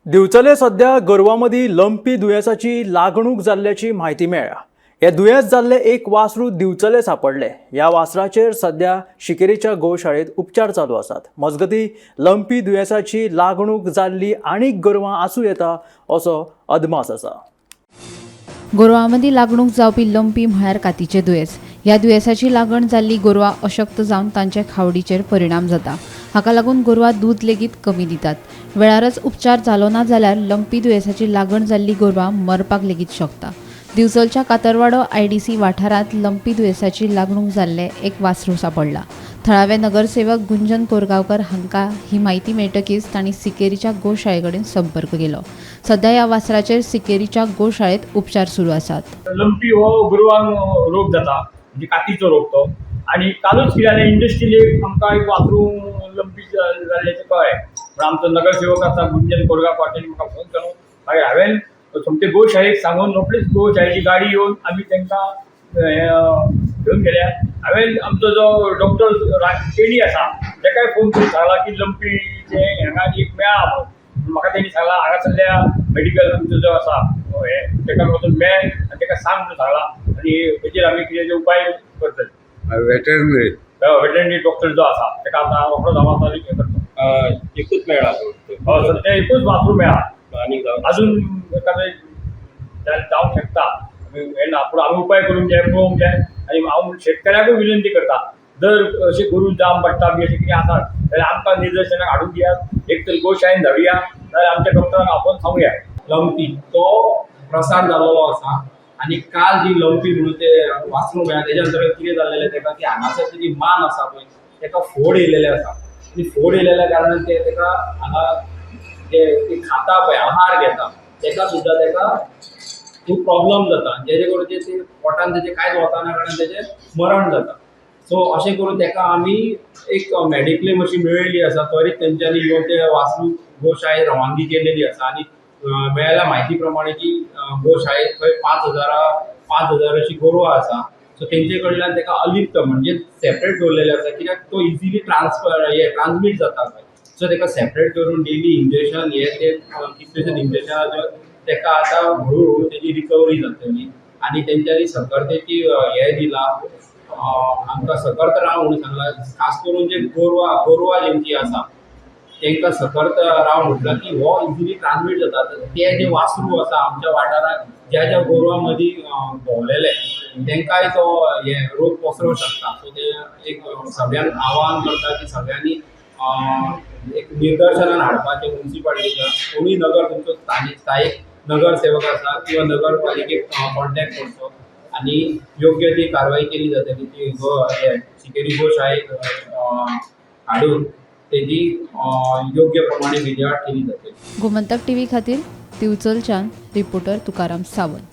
दिवचले सध्या गोरवांमदी लंपी दुयेंसाची लागणूक जाल्ल्याची माहिती मेळ्ळा। हे दुयेंस जाल्ले एक वासरू दिवचले सापडले। या वासराचेर सध्या शिकेरीच्या गोशाळेत उपचार चालू आसात। मजगती लंपी दुयेंसाची लागणूक जाल्ली आनीक गोरवां आसूं येता असो अदमास आसा। गोरवांमदी लागणूक जावपी लंपी म्हळ्यार कातीचे दुयेंस। ह्या दुयेंसाची लागण जाल्ली गोरवां अशक्त जावन तांचे खावडीचेर परिणाम जाता। हाका लागून गोरवां दूध लेगीत कमी दितात। वेळारच उपचार जालो ना जाल्यार लंपी दुयेंसाची लागण जाल्ली गोरवां मरपाक लेगीत शकता। दिवचलच्या कातरवाडो IDC वाठारांत लंपी दुयेंसाची लागणूक जाल्ले एक वासरू सापडला। थळावे नगरसेवक गुंजन कोरगांवकर हांकां ही माहिती मेळटकीच तांणी सिकेरीच्या गोशाळे कडेन संपर्क केलो। सध्या ह्या वासराचेर सिकेरीच्या गोशाळेत उपचार सुरू आसात। लंपी हो गोरवांक रोग जाता, म्हणजे कातीचो रोग तो। आणि कालूच कितें जालें, इंडस्ट्रियली आमकां एक वासरू लंपी जाल्ल्याचें कळ्ळें। पण आमचो नगरसेवक आसा गुंजन कोरगांव पाटील म्हाका फोन करून मागीर हांवें सोमते गोशाळेक सांगून रोखडीच गोशाळेची गाडी येवन आमी तांकां घेवन गेल्या। हांवें आमचो जो डॉक्टर केणी आसा ताकाय फोन करून सांगला की लंपीचे हांगा एक मेळ्ळा म्हणून। म्हाका तेणी सांगला हांगासरल्या मेडिकल आमचो जो आसा ताका वचून मेळ आनी ताका सांग म्हणून सांगला, आनी तेचेर आमी कितें उपाय करतले। वेटरनरी डॉक्टर जो आसा ताका आतां रोखडोच हांव आतां हें करता। एकूच मेळ्ळा सध्या एकूच वासरू मेळ्ळा, आनी अजून एखादें जावंक शकता। हें ना, पूण आमी उपाय करूंक जाय, पळोवंक जाय। आनी हांव शेतकऱ्याकूय विनंती करता, जर अशें गरू जाम पडटा बी अशें कितें आसा जाल्यार आमकां निदर्शनाक हाडून दियात, एक तर गोशाळेन धाडुया नाजाल्यार आमच्या डॉक्टरांक आपोवन सांगुया। लंपी तो प्रसार जाल्लो आसा आनी काल जी लंपी म्हणून ते वासरू मेळ्ळा तेच्या अंतर्गत कितें जाल्लेलें ताका की हांगासर जी मान आसा पळय ताका फोड येयलेले आसा। आनी फोड येयलेल्या कारणान ते ताका हांगा ते खाता पळय, आहार घेता ताका सुद्दां ताका खूब प्रॉब्लम जाता, जेजे करून ते पोटान तेजे कांयच वचना कारणान तेजें मरण जाता। सो अशें करून ताका आमी एक मेडिक्लेम अशी मेळयली आसा, त्वरीत तेंच्यांनी येवन ते वासरू गोशाळेत रवानगी केलेली आसा। आनी मेळयल्या म्हायती प्रमाणे की गोशाळेत थंय 5,000 अशी गोरवां आसा। सो तेंचे कडल्यान ताका अलिप्त म्हणजे सेपरेट दवरलेले आसा, कित्याक तो इजिली ट्रान्समीट जाता पळय। सो ताका सेपरेट करून डेली इंजेक्शन ते कितलेशेच इंजेक्शनाचो ताका आतां हळू तेजी रिकवरी जातली। आनी तेंच्यांनी सतर्कतेची हे दिला, आमकां सतर्क राव म्हणून सांगला। खास करून जे गोरवां जेंची आसा तांकां सतर्क राव म्हटलं की हो इजिली ट्रान्समीट जाता। ते जे वासरू आसा आमच्या वाठारांत ज्या गोरवां मदीं भोंवलेले तांकांय तो हे रोग पसरूंक शकता। सो ते एक सगळ्यांक आवाहन करता की सगळ्यांनी एक निदर्शनान हाडपाचें म्युनिसिपालिटीच्या कोणूय नगर तुमचो स्थायीक नगरसेवक आसा किंवा नगरपालिकेक कॉन्टॅक्ट करचो आनी योग्य ती कारवाई केली जातली। ती सिकेरी गोशाळेक हाडून तेजी योग्य प्रमाणे विल्हेवाट केली जातली। गोमंतक TV खातीर दिवचलच्यान रिपोर्टर तुकाराम सावंत।